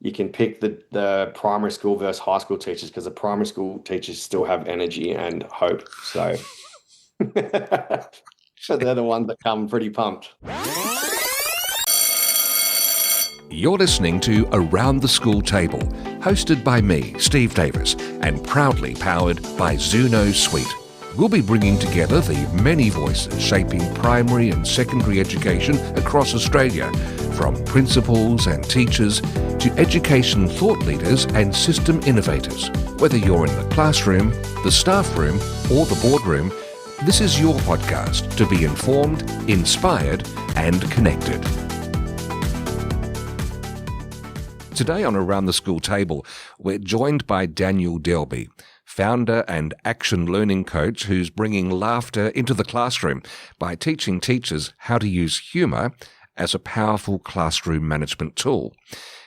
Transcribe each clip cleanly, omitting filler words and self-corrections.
you can pick the primary school versus high school teachers because the primary school teachers still have energy and hope. So so they're the ones that come pretty pumped. You're listening to Around the School Table, hosted by me, Steve Davis, and proudly powered by Zuno Suite. We'll be bringing together the many voices shaping primary and secondary education across Australia, from principals and teachers to education thought leaders and system innovators. Whether you're in the classroom, the staff room, or the boardroom, this is your podcast to be informed, inspired, and connected. Today on Around the School Table, we're joined by Daniel Delby, founder and action learning coach who's bringing laughter into the classroom by teaching teachers how to use humour as a powerful classroom management tool.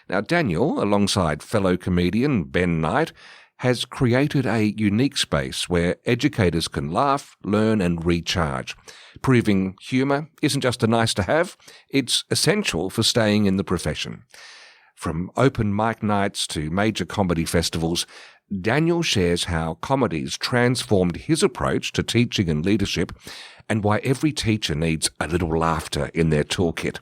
Now, Daniel, alongside fellow comedian Ben Knight, has created a unique space where educators can laugh, learn and recharge, proving humour isn't just a nice to have, it's essential for staying in the profession. From open mic nights to major comedy festivals, Daniel shares how comedy's transformed his approach to teaching and leadership and why every teacher needs a little laughter in their toolkit.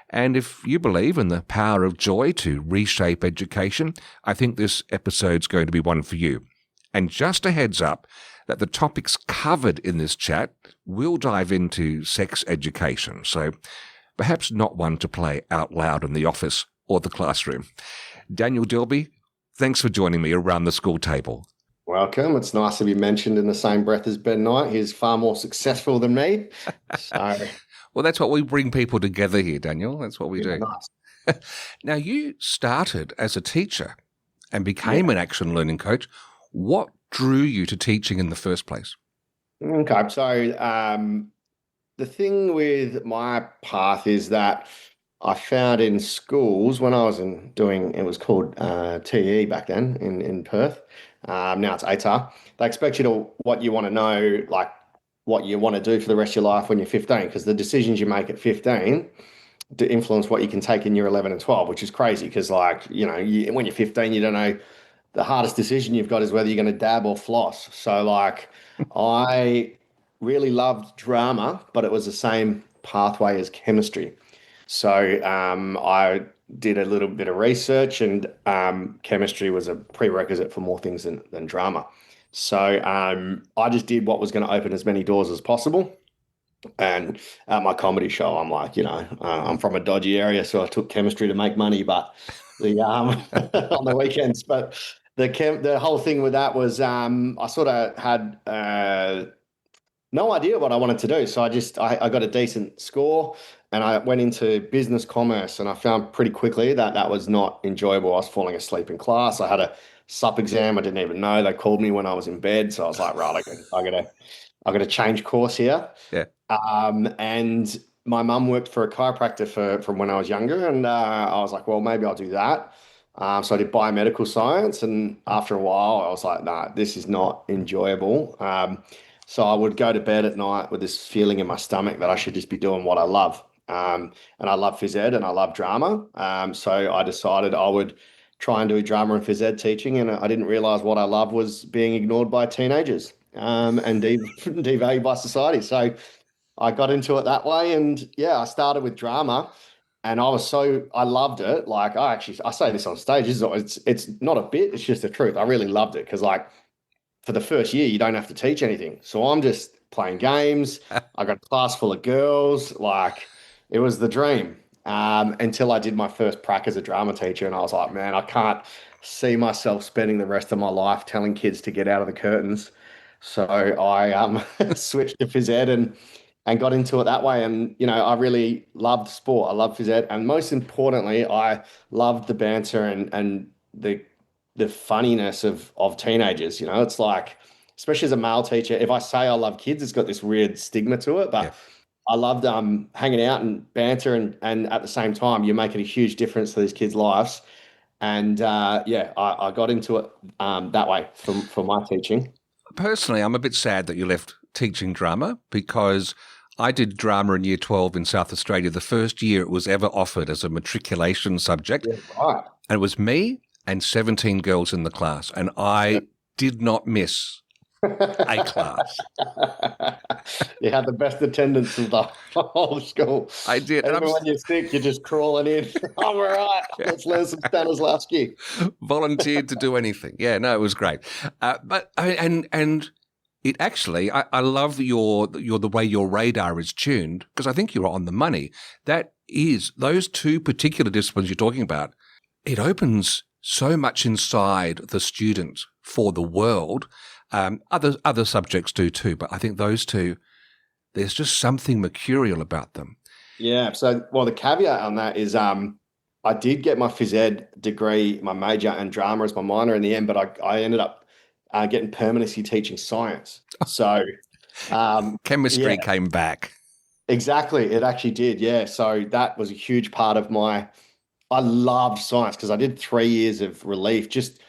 And if you believe in the power of joy to reshape education, I think this episode's going to be one for you. And just a heads up that the topics covered in this chat will dive into sex education, so perhaps not one to play out loud in the office or the classroom. Daniel Delby, thanks for joining me around the school table. Welcome. It's nice to be mentioned in the same breath as Ben Knight. He's far more successful than me. So, well, that's what we bring people together here, Daniel. That's what we do. Nice. Now, you started as a teacher and became an action learning coach. What drew you to teaching in the first place? Okay. So the thing with my path is that I found in schools when I was it was called TE back then in Perth. Now it's ATAR. They expect you to what you want to know, like what you want to do for the rest of your life when you're 15, because the decisions you make at 15 to influence what you can take in year 11 and 12, which is crazy because when you're 15, you don't know. The hardest decision you've got is whether you're going to dab or floss. So I really loved drama, but it was the same pathway as chemistry. So I did a little bit of research, and chemistry was a prerequisite for more things than drama. So I just did what was going to open as many doors as possible. And at my comedy show, I'm like, I'm from a dodgy area, so I took chemistry to make money, but the on the weekends. But the whole thing with that was I sort of had no idea what I wanted to do. So I got a decent score. And I went into business commerce, and I found pretty quickly that was not enjoyable. I was falling asleep in class. I had a sup exam I didn't even know. They called me when I was in bed, so I was like, right, I got to change course here. Yeah. And my mum worked for a chiropractor from when I was younger, and I was like, well, maybe I'll do that. So I did biomedical science, and after a while, I was like, nah, this is not enjoyable. So I would go to bed at night with this feeling in my stomach that I should just be doing what I love. And I love phys ed and I love drama. So I decided I would try and do drama and phys ed teaching. And I didn't realize what I loved was being ignored by teenagers and devalued by society. So I got into it that way. And I started with drama, and I loved it. Like I say this on stage, it's not a bit, it's just the truth. I really loved it because for the first year, you don't have to teach anything. So I'm just playing games. I got a class full of girls. It was the dream until I did my first prac as a drama teacher. And I was like, man, I can't see myself spending the rest of my life telling kids to get out of the curtains. So I switched to phys ed and got into it that way. And, I really loved sport. I loved phys ed. And most importantly, I loved the banter and the funniness of teenagers. It's like, especially as a male teacher, if I say I love kids, it's got this weird stigma to it. But I loved hanging out and banter, and at the same time, you're making a huge difference to these kids' lives. And I got into it that way for my teaching. Personally, I'm a bit sad that you left teaching drama because I did drama in year 12 in South Australia. The first year it was ever offered as a matriculation subject. Yeah, right. And it was me and 17 girls in the class. And I did not miss a class. You had the best attendance of the whole school. I did. And Even when you're sick, you're just crawling in. Oh, we're right. Let's learn some Stanislavski. volunteered to do anything. Yeah, no, it was great. But and it actually, I love the way your radar is tuned, because I think you're on the money. That is, those two particular disciplines you're talking about, it opens so much inside the student for the world. Other subjects do too, but I think those two, there's just something mercurial about them. Yeah. So, well, the caveat on that is I did get my phys ed degree, my major, and drama as my minor in the end, but I ended up getting permanency teaching science. So, Chemistry yeah, came back. exactly. It actually did. Yeah. So that was a huge part of I loved science because I did 3 years of relief, just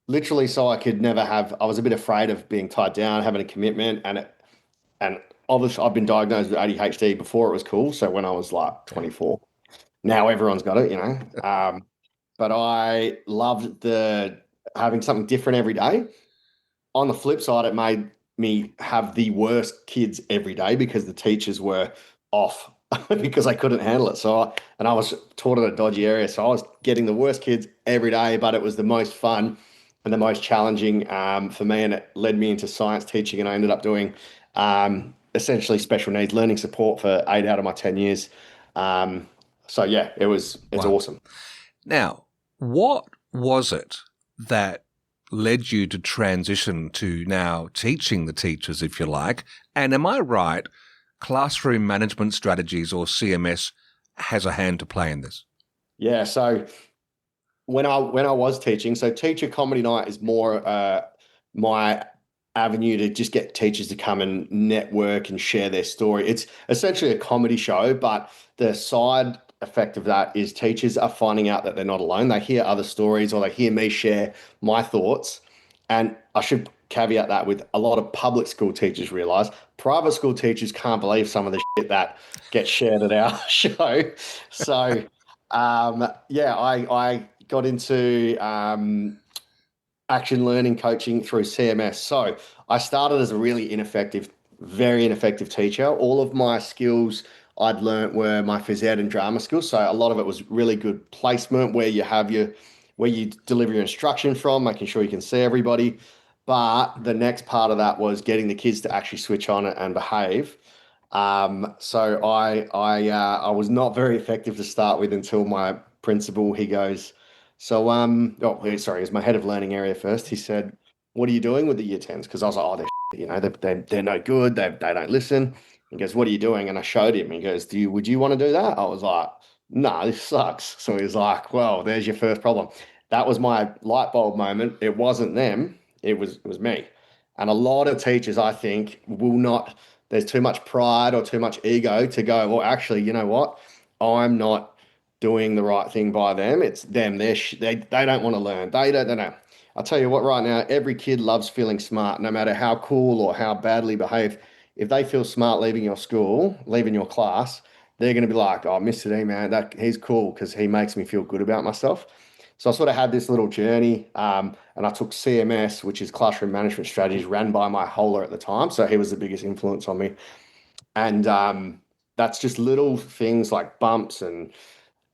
literally so I could never have, I was a bit afraid of being tied down, having a commitment. And obviously I've been diagnosed with ADHD before it was cool. So when I was like 24, now everyone's got it, but I loved having something different every day. On the flip side, it made me have the worst kids every day because the teachers were off because I couldn't handle it. And I was taught in a dodgy area, so I was getting the worst kids every day, but it was the most fun and the most challenging for me, and it led me into science teaching, and I ended up doing essentially special needs learning support for 8 out of my 10 years. So yeah, it's Wow. awesome. Now, what was it that led you to transition to now teaching the teachers, if you like? And am I right, classroom management strategies, or CMS, has a hand to play in this? Yeah, so when I was teaching, so teacher comedy night is more my avenue to just get teachers to come and network and share their story. It's essentially a comedy show, but the side effect of that is teachers are finding out that they're not alone. They hear other stories, or they hear me share my thoughts. And I should caveat that with a lot of public school teachers realize private school teachers can't believe some of the shit that gets shared at our show. So, yeah, I got into action learning coaching through CMS. So I started as a really ineffective, very ineffective teacher. All of my skills I'd learnt were my phys ed and drama skills. So a lot of it was really good placement, where you deliver your instruction from, making sure you can see everybody. But the next part of that was getting the kids to actually switch on and behave. So I was not very effective to start with until my principal, he goes, so, sorry, as my head of learning area first, he said, "What are you doing with the year 10s?" Because I was like, "Oh, they're shit, they're no good. They don't listen." He goes, "What are you doing?" And I showed him. He goes, would you want to do that?" I was like, "No, this sucks." So he's like, "Well, there's your first problem." That was my light bulb moment. It wasn't them. It was me. And a lot of teachers, I think, will not. There's too much pride or too much ego to go, "Well, actually, you know what? I'm not doing the right thing by them. It's them. They don't want to learn. They don't know." I'll tell you what, right now, every kid loves feeling smart, no matter how cool or how badly behaved. If they feel smart leaving your school, leaving your class, they're going to be like, "Oh, Mr. D, man, he's cool because he makes me feel good about myself." So I sort of had this little journey, and I took CMS, which is classroom management strategies, ran by my Holer at the time. So he was the biggest influence on me. And that's just little things like bumps and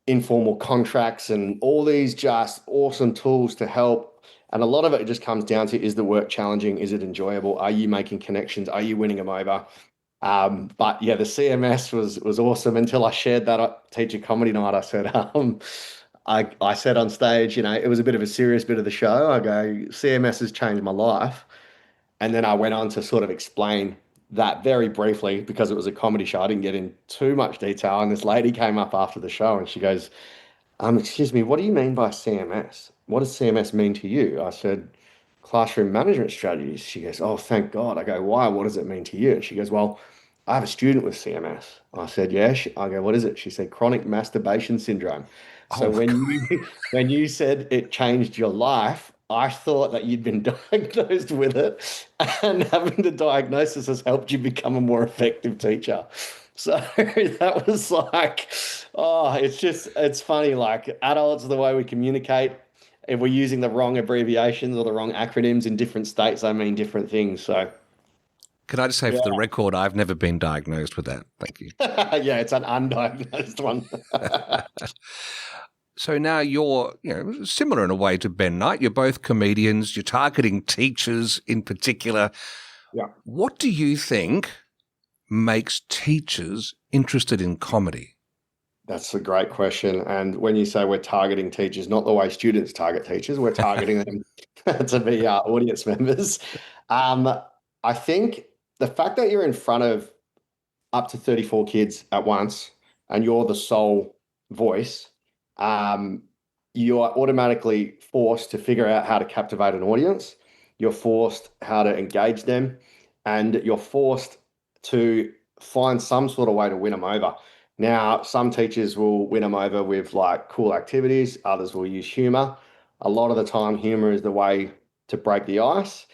informal contracts and all these just awesome tools to help. And a lot of it just comes down to, is the work challenging? Is it enjoyable? Are you making connections? Are you winning them over? But yeah, the CMS was awesome until I shared that at teacher comedy night. I said, I said on stage, it was a bit of a serious bit of the show. I go, CMS has changed my life. And then I went on to sort of explain that very briefly because it was a comedy show. I didn't get in too much detail. And this lady came up after the show and she goes, "Excuse me, what do you mean by CMS? What does CMS mean to you?" I said, "Classroom management strategies." She goes, "Oh, thank God." I go, "Why? What does it mean to you?" And she goes, "Well, I have a student with CMS." I said, "Yeah." I go, "What is it?" She said, "Chronic masturbation syndrome." Oh So my when God. you said it changed your life, I thought that you'd been diagnosed with it, and having the diagnosis has helped you become a more effective teacher. So that was like, oh, it's funny. Like adults, the way we communicate, if we're using the wrong abbreviations or the wrong acronyms in different states, they mean different things. So Can I just say for the yeah, record, I've never been diagnosed with that. Thank you. yeah, it's an undiagnosed one. So now you're, similar in a way to Ben Knight. You're both comedians. You're targeting teachers in particular. Yeah. What do you think makes teachers interested in comedy? That's a great question. And when you say we're targeting teachers, not the way students target teachers, we're targeting them to be audience members. I think the fact that you're in front of up to 34 kids at once and you're the sole voice, um, you are automatically forced to figure out how to captivate an audience. You're forced how to engage them, and you're forced to find some sort of way to win them over. Now, some teachers will win them over with like cool activities, others will use humor. A lot of the time, humor is the way to break the ice.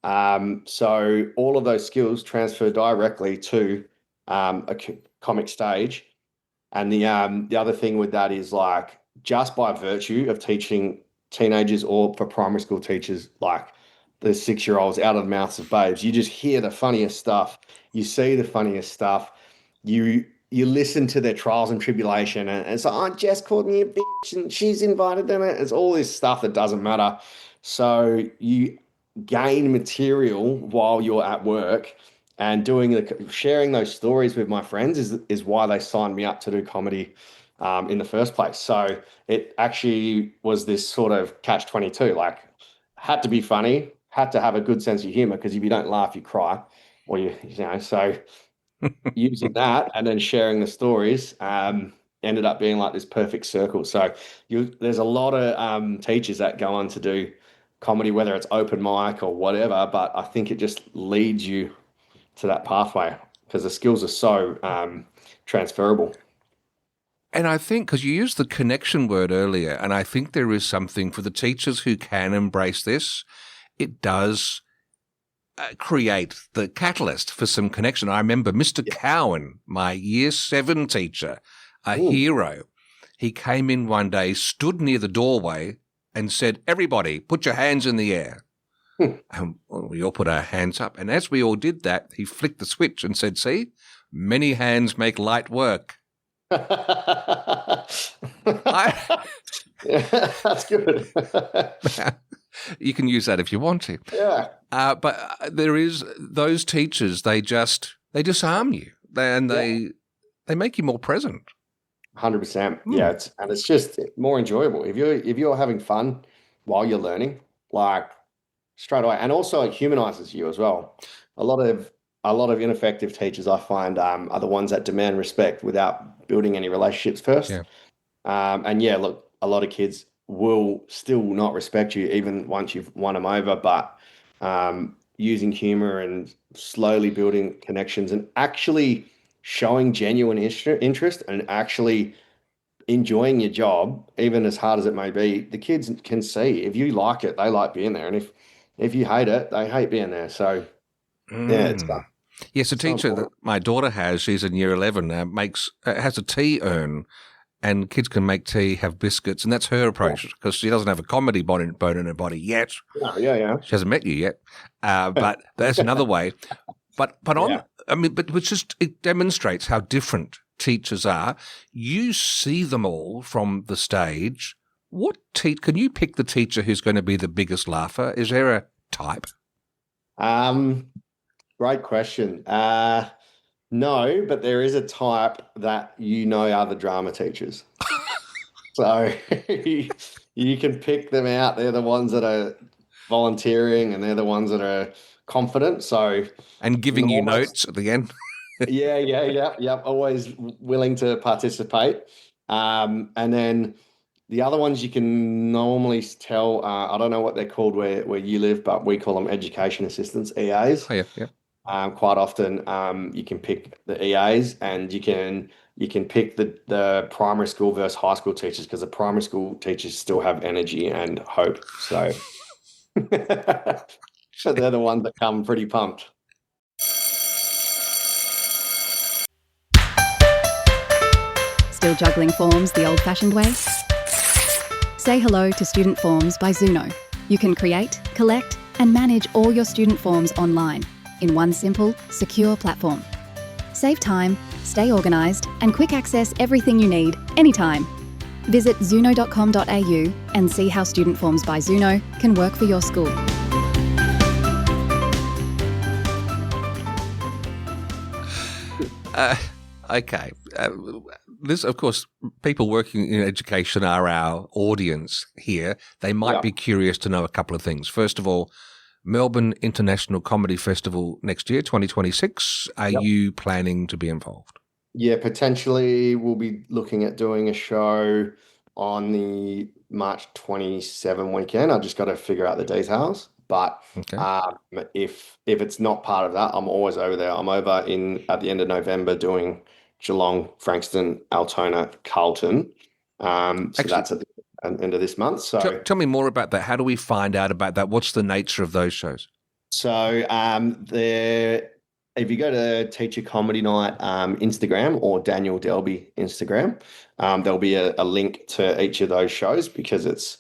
So all of those skills transfer directly to comic stage. And the other thing with that is like just by virtue of teaching teenagers or for primary school teachers, like the 6-year-olds out of the mouths of babes, you just hear the funniest stuff. You see the funniest stuff. You listen to their trials and tribulation, and it's like, oh, Jess called me a bitch, and she's invited them. It's all this stuff that doesn't matter. So you gain material while you're at work, and sharing those stories with my friends is why they signed me up to do comedy in the first place. So it actually was this sort of catch-22, like had to be funny, had to have a good sense of humor, because if you don't laugh, you cry, or so using that and then sharing the stories ended up being like this perfect circle. So there's a lot of teachers that go on to do comedy, whether it's open mic or whatever, but I think it just leads you to that pathway because the skills are so transferable. And I think, because you used the connection word earlier, and I think there is something for the teachers who can embrace this. It does create the catalyst for some connection. I remember Mr. Cowan, my year 7 teacher, a hero. He came in one day, stood near the doorway and said, "Everybody, put your hands in the air." And we all put our hands up. And as we all did that, he flicked the switch and said, "See, many hands make light work." Yeah, that's good. You can use that if you want to. Yeah. But there is those teachers, they disarm you, they make you more present. 100%. Yeah, it's just more enjoyable if you're having fun while you're learning, like straight away, and also it humanizes you as well. A lot of ineffective teachers I find are the ones that demand respect without building any relationships first. Yeah. And yeah, look, a lot of kids will still not respect you even once you've won them over, but using humor and slowly building connections and actually showing genuine interest and actually enjoying your job, even as hard as it may be, the kids can see if you like it, they like being there, and if you hate it, they hate being there. So yeah, it's Yes, a so teacher that important. my daughter has, she's in year 11, has a tea urn, and kids can make tea, have biscuits, and that's her approach, because she doesn't have a comedy bone in her body yet. Yeah. She hasn't met you yet, but that's another way. But Yeah. it demonstrates how different teachers are. You see them all from the stage. Can you pick the teacher who's going to be the biggest laugher? Is there a type? Great question. No, but there is a type that are the drama teachers. So you can pick them out. They're the ones that are volunteering and they're the ones that are confident. So And you can giving you almost, notes at the end? yeah. Always willing to participate. And then the other ones you can normally tell, I don't know what they're called where you live, but we call them education assistants, EAs. Oh, yeah. Quite often, you can pick the EAs, and you can pick the primary school versus high school teachers, because the primary school teachers still have energy and hope. So, so they're the ones that come pretty pumped. Still juggling forms the old-fashioned way? Say hello to Student Forms by Zuno. You can create, collect, and manage all your student forms online in one simple, secure platform. Save time, stay organised, and quick access everything you need, anytime. Visit zuno.com.au and see how Student Forms by Zuno can work for your school. Okay. This, of course, people working in education are our audience here. They might be curious to know a couple of things. First of all, Melbourne International Comedy Festival next year, 2026. Are you planning to be involved? Yeah, potentially we'll be looking at doing a show on the March 27 weekend. I just got to figure out the details. But Okay. if it's not part of that, I'm always over there. I'm over in at the end of November doing Geelong, Frankston, Altona, Carlton. So Actually, that's at the end of this month. So tell me more about that. How do we find out about that? What's the nature of those shows? So if you go to Teacher Comedy Night Instagram or Daniel Delby Instagram, there'll be a link to each of those shows because it's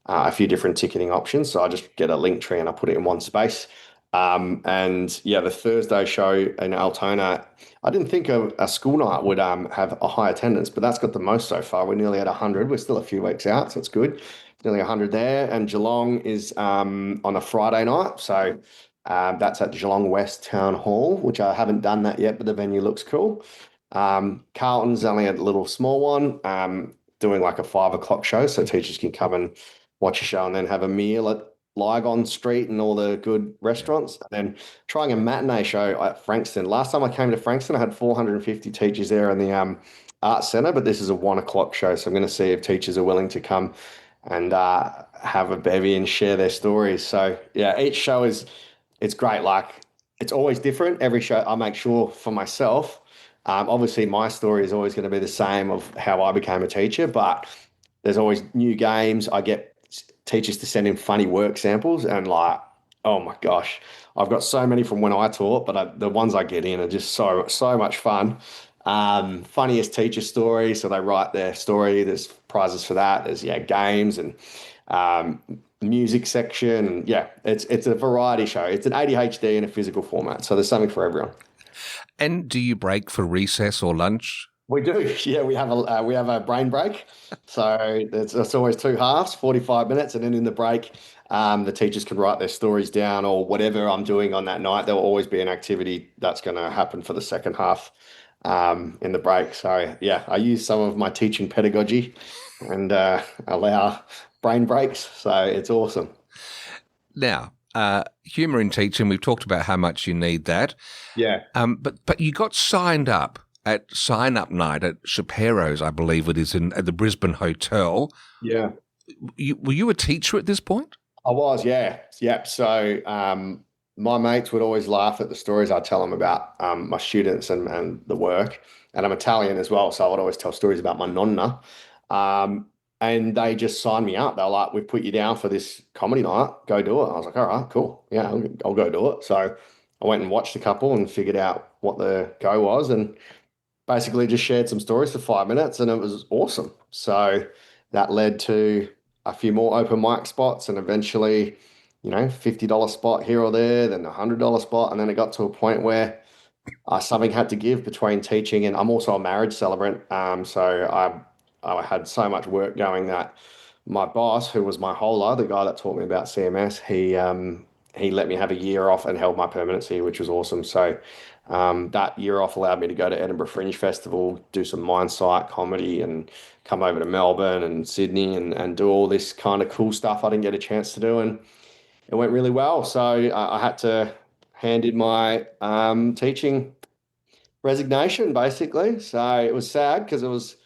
a few different ticketing options. So I just get a link tree and I put it in one space. And yeah, the Thursday show in Altona, I didn't think a school night would have a high attendance, but that's got the most so far. We're nearly at 100. We're still a few weeks out, so it's good. Nearly 100 there. And Geelong is on a Friday night. So that's at Geelong West Town Hall, which I haven't done that yet, but the venue looks cool. Carlton's only a little small one, doing like a 5 o'clock show, so teachers can come and watch a show and then have a meal at Lygon Street and all the good restaurants. And then trying a matinee show at Frankston. Last time I came to Frankston, I had 450 teachers there in the Arts Centre, but this is a 1 o'clock show, so I'm going to see if teachers are willing to come and have a bevy and share their stories. So yeah, each show it's great. Like it's always different. Every show I make sure for myself. Obviously, my story is always going to be the same of how I became a teacher, but there's always new games. I get teachers to send in funny work samples, and like, oh my gosh, I've got so many from when I taught, but the ones I get in are just so much fun. Funniest teacher story, so they write their story. There's prizes for that. There's games and music section. Yeah, it's a variety show. It's an ADHD in a physical format, so there's something for everyone. And do you break for recess or lunch? We do. Yeah, we have a brain break. So it's always 2 halves, 45 minutes, and then in the break, the teachers can write their stories down or whatever I'm doing on that night. There will always be an activity that's going to happen for the second half in the break. So yeah, I use some of my teaching pedagogy and allow brain breaks. So it's awesome. Now, humour in teaching, we've talked about how much you need that. Yeah. But you got signed up at sign-up night at Shapero's, I believe it is, at the Brisbane Hotel. Yeah. Were you a teacher at this point? I was, yeah. Yep. So my mates would always laugh at the stories I tell them about my students and the work. And I'm Italian as well, so I would always tell stories about my nonna. And they just signed me up. They were like, we've put you down for this comedy night. Go do it. I was like, all right, cool. Yeah, I'll go do it. So I went and watched a couple and figured out what the go was and basically just shared some stories for 5 minutes and it was awesome. So that led to a few more open mic spots and eventually, $50 spot here or there, then a $100 spot. And then it got to a point where something had to give between teaching and I'm also a marriage celebrant. So I had so much work going that my boss, who was my holer, the guy that taught me about CMS, he let me have a year off and held my permanency, which was awesome. So that year off allowed me to go to Edinburgh Fringe Festival, do some mine site comedy and come over to Melbourne and Sydney and do all this kind of cool stuff I didn't get a chance to do. And it went really well. So I had to hand in my teaching resignation, basically. So it was sad because it was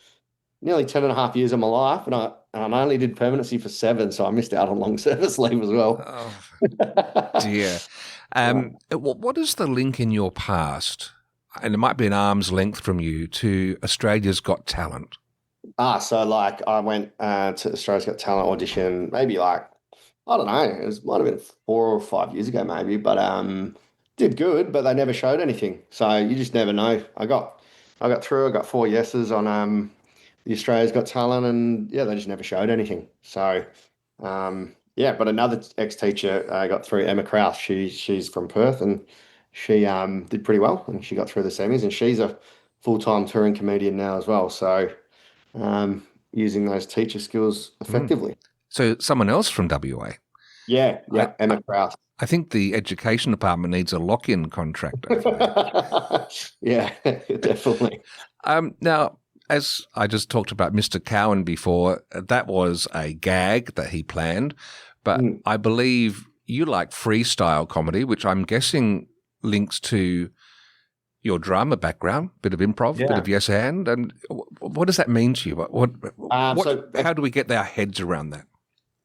nearly 10 and a half years of my life, and I only did permanency for 7, so I missed out on long service leave as well. Oh, dear. What is the link in your past, and it might be an arm's length from you, to Australia's Got Talent? So like I went to Australia's Got Talent audition maybe like, I don't know, might have been 4 or 5 years ago maybe, but did good, but they never showed anything. So you just never know. I got through, I got 4 yeses on the Australia's Got Talent, and yeah, they just never showed anything. So yeah, but another ex-teacher got through, Emma Kraus. She's from Perth, and she did pretty well, and she got through the semis, and she's a full-time touring comedian now as well. So using those teacher skills Mm. effectively. So someone else from WA. Yeah, I, yeah, Emma Kraus. I think the education department needs a lock-in contract over there. Yeah, definitely. Now, as I just talked about Mr. Cowan before, that was a gag that he planned, but Mm. I believe you like freestyle comedy, which I'm guessing links to your drama background, bit of improv, bit Yeah. of yes and what does that mean to you? So how do we get our heads around that?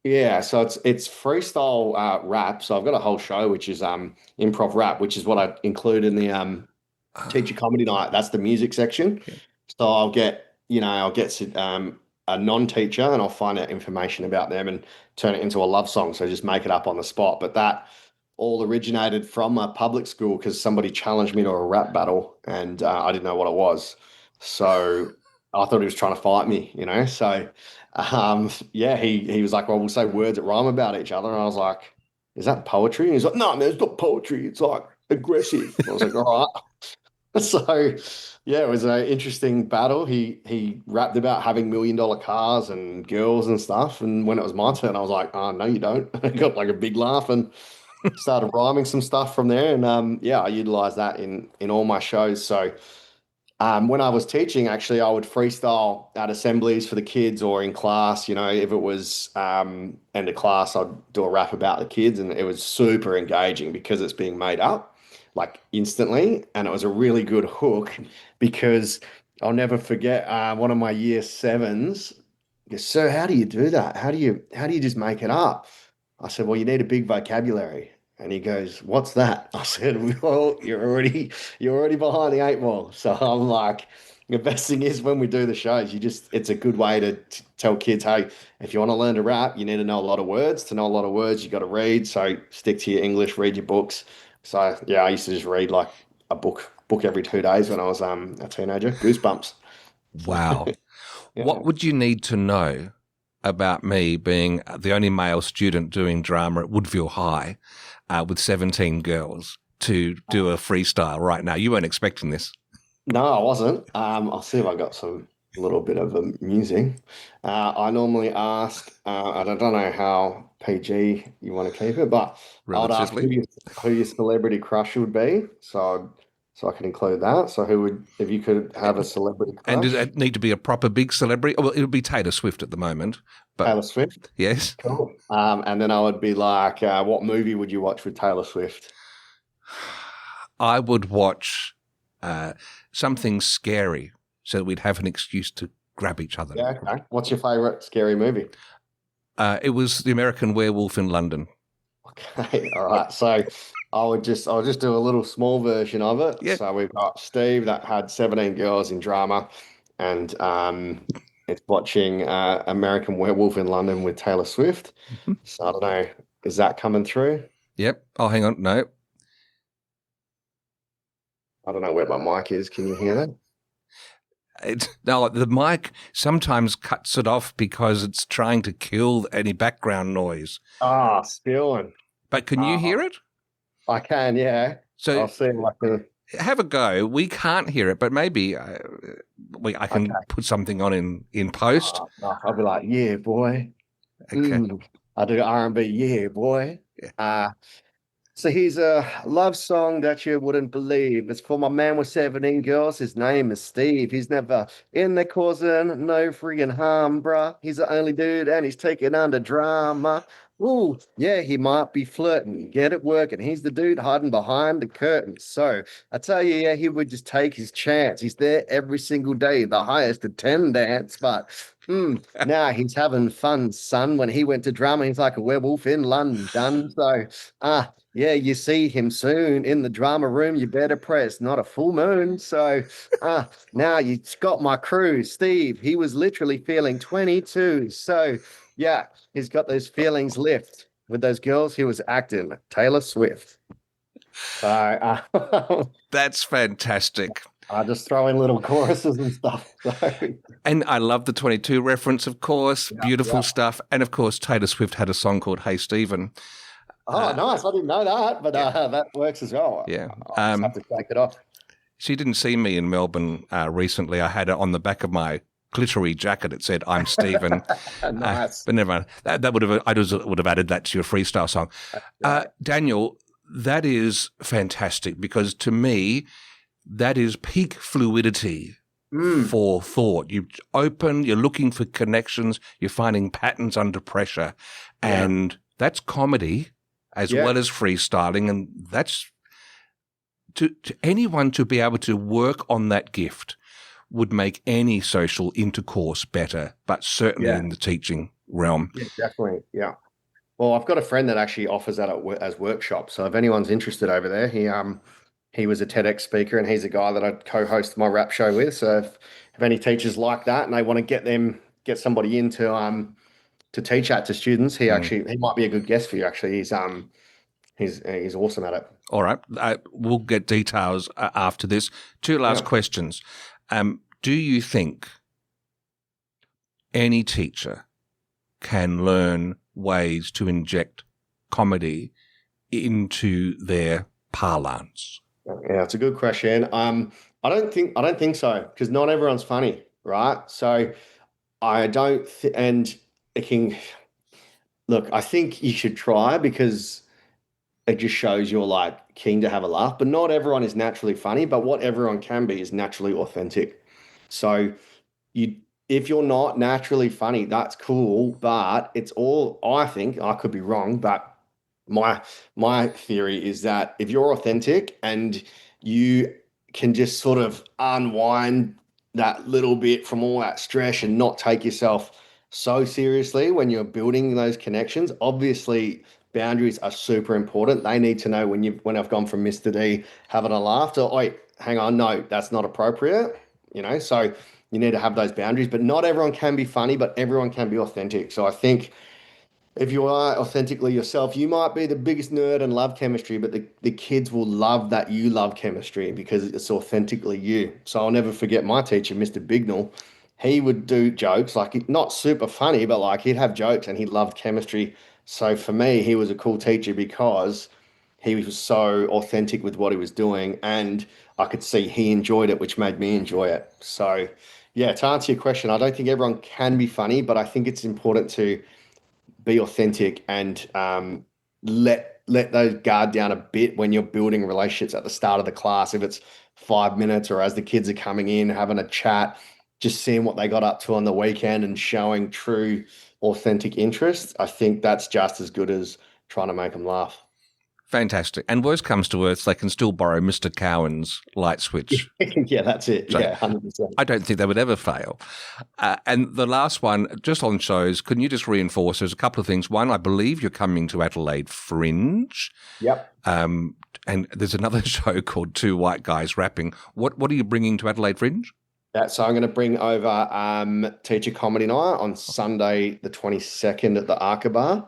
yeah, so it's freestyle rap. So I've got a whole show which is improv rap, which is what I include in the teacher comedy night. That's the music section. Yeah. So I'll get a non-teacher and I'll find out information about them and turn it into a love song. So just make it up on the spot. But that all originated from a public school because somebody challenged me to a rap battle and I didn't know what it was. So I thought he was trying to fight me, So yeah, he was like, well, we'll say words that rhyme about each other. And I was like, is that poetry? And he's like, no, man, it's not poetry. It's like aggressive. I was like, all right. So yeah, it was an interesting battle. He rapped about having $1 million cars and girls and stuff. And when it was my turn, I was like, oh no, you don't. I got like a big laugh and started rhyming some stuff from there. And yeah, I utilized that in all my shows. So when I was teaching, actually, I would freestyle at assemblies for the kids or in class. If it was end of class, I'd do a rap about the kids, and it was super engaging because it's being made up like instantly, and it was a really good hook because I'll never forget one of my year sevens goes, "Sir, how do you do that? How do you just make it up?" I said, "Well, you need a big vocabulary." And he goes, "What's that?" I said, "Well, you're already behind the eight ball." So I'm like, the best thing is when we do the shows, it's a good way to tell kids, hey, if you want to learn to rap, you need to know a lot of words. To know a lot of words, you got to read. So stick to your English, read your books. So yeah, I used to just read like a book every 2 days when I was a teenager. Goosebumps. Wow. Yeah. What would you need to know about me being the only male student doing drama at Woodville High with 17 girls to do a freestyle right now? You weren't expecting this. No, I wasn't. I'll see if I got some little bit of music. I normally ask, and I don't know how PG you want to keep it, but I'd ask Relatively. who your celebrity crush would be. So I could include that. So if you could have a celebrity And does crush, it need to be a proper big celebrity? Well, it would be Taylor Swift at the moment, but Taylor Swift. yes. Cool. And then I would be like, what movie would you watch with Taylor Swift? I would watch something scary so that we'd have an excuse to grab each other. Yeah, okay. What's your favorite scary movie? It was The American Werewolf in London. Okay, all right. So I'll just do a little small version of it. Yeah. So we've got Steve that had 17 girls in drama, and it's watching American Werewolf in London with Taylor Swift. Mhm. So I don't know, is that coming through? Yep. Oh, hang on. No. I don't know where my mic is. Can you hear that? No, the mic sometimes cuts it off because it's trying to kill any background noise. Ah, spilling. But can you hear it? I can, yeah. So I'll see if I can. have a go. We can't hear it, but maybe I can put something on in post. No, I'll be like, yeah, boy. Okay. I do R&B, yeah, boy. Yeah. So here's a love song that you wouldn't believe. It's for my man with 17 girls. His name is Steve. He's never in there causing no freaking harm, bruh. He's the only dude and he's taking under drama. Ooh, yeah, he might be flirting. Get it working. He's the dude hiding behind the curtain. So I tell you, yeah, he would just take his chance. He's there every single day, the highest attendance. But now he's having fun, son. When he went to drama, he's like a werewolf in London. So, yeah, you see him soon in the drama room. You better press, not a full moon. So, now you got my crew, Steve. He was literally feeling 22. So, yeah, he's got those feelings lift with those girls. He was acting Taylor Swift. So, That's fantastic. I just throw in little choruses and stuff. So, And I love the 22 reference, of course. yeah, Beautiful yeah. stuff. And of course, Taylor Swift had a song called Hey Stephen. Oh, nice. I didn't know that, but Yeah. that works as well. Yeah. I'll just have to take it off. She didn't see me in Melbourne recently. I had it on the back of my glittery jacket. It said, I'm Stephen. Nice. But never mind. That would have, I just would have added that to your freestyle song. Right. Daniel, that is fantastic because to me, that is peak fluidity for thought. You open, you're looking for connections, you're finding patterns under pressure. And that's comedy as well as freestyling. And that's to anyone to be able to work on that gift would make any social intercourse better, but certainly in the teaching realm. Yeah, definitely. Yeah. Well, I've got a friend that actually offers that as workshops. So if anyone's interested over there, he was a TEDx speaker, and he's a guy that I co-host my rap show with. So if any teachers like that and they want to get somebody in to teach that to students, he might be a good guest for you. Actually, he's awesome at it. All right, we'll get details after this. Two last questions. Do you think any teacher can learn ways to inject comedy into their parlance? Yeah, it's a good question. I don't think so, because not everyone's funny, right? So I don't, and it can look. I think you should try, because it just shows you're like keen to have a laugh. But not everyone is naturally funny. But what everyone can be is naturally authentic. So if you're not naturally funny, that's cool. But it's all, I think, I could be wrong, but my theory is that if you're authentic and you can just sort of unwind that little bit from all that stress and not take yourself so seriously when you're building those connections, obviously boundaries are super important. They need to know when I've gone from Mr. D having a laugh to, wait, hang on, no, that's not appropriate. So you need to have those boundaries, but not everyone can be funny, but everyone can be authentic. So I think if you are authentically yourself, you might be the biggest nerd and love chemistry, but the kids will love that you love chemistry because it's authentically you. So I'll never forget my teacher, Mr. Bignell. He would do jokes, like not super funny, but like he'd have jokes, and he loved chemistry. So for me, he was a cool teacher because he was so authentic with what he was doing, and I could see he enjoyed it, which made me enjoy it. So yeah, to answer your question, I don't think everyone can be funny, but I think it's important to be authentic and let those guard down a bit when you're building relationships at the start of the class. If it's 5 minutes, or as the kids are coming in, having a chat, just seeing what they got up to on the weekend and showing true, authentic interest, I think that's just as good as trying to make them laugh. Fantastic. And worst comes to worst, they can still borrow Mr. Cowan's light switch. Yeah, that's it. So, yeah, 100%. I don't think they would ever fail. And the last one, just on shows, can you just reinforce? There's a couple of things. One, I believe you're coming to Adelaide Fringe. Yep. And there's another show called Two White Guys Rapping. What are you bringing to Adelaide Fringe? So I'm going to bring over Teacher Comedy Night on Sunday the 22nd at the Arca Bar.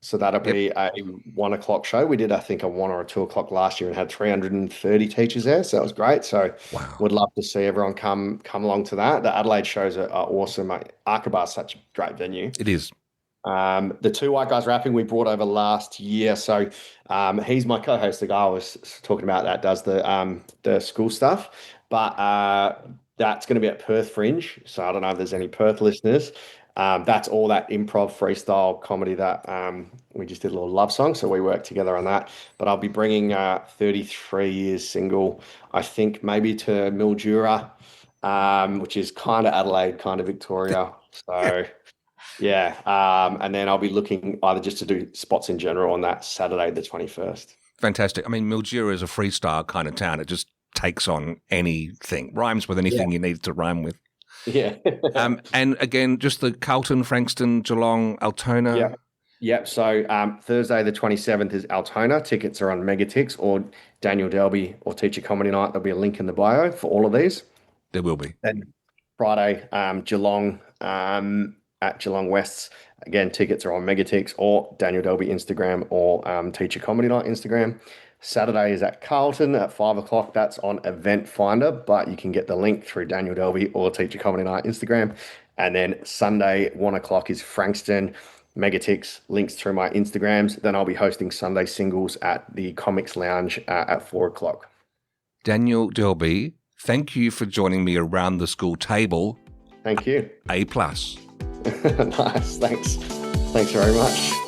So that'll be a 1 o'clock show. We did, I think, a 1 or a 2 o'clock last year and had 330 teachers there. So that was great. So would love to see everyone come along to that. The Adelaide shows are awesome. Arca Bar is such a great venue. It is. The Two White Guys Rapping we brought over last year. So he's my co-host, the guy I was talking about that does the school stuff. But that's going to be at Perth Fringe. So I don't know if there's any Perth listeners. That's all that improv freestyle comedy that we just did a little love song. So we worked together on that. But I'll be bringing 33 Years Single, I think maybe to Mildura, which is kind of Adelaide, kind of Victoria. So yeah. And then I'll be looking either just to do spots in general on that Saturday, the 21st. Fantastic. I mean, Mildura is a freestyle kind of town. It just takes on anything, rhymes with anything you need to rhyme with. Yeah. And again, just the Carlton, Frankston, Geelong, Altona. Yeah. Yep. So Thursday the 27th is Altona. Tickets are on Megatix or Daniel Delby or Teacher Comedy Night. There'll be a link in the bio for all of these. There will be. And Friday, Geelong at Geelong Wests. Again, tickets are on Megatix or Daniel Delby Instagram or Teacher Comedy Night Instagram. Saturday is at Carlton at 5 o'clock. That's on Event Finder, but you can get the link through Daniel Delby or Teacher Comedy Night Instagram. And then Sunday, 1 o'clock is Frankston. Megatix, links through my Instagrams. Then I'll be hosting Sunday singles at the Comics Lounge at 4 o'clock. Daniel Delby, thank you for joining me around the school table. Thank you. A+. Nice. Thanks. Thanks very much.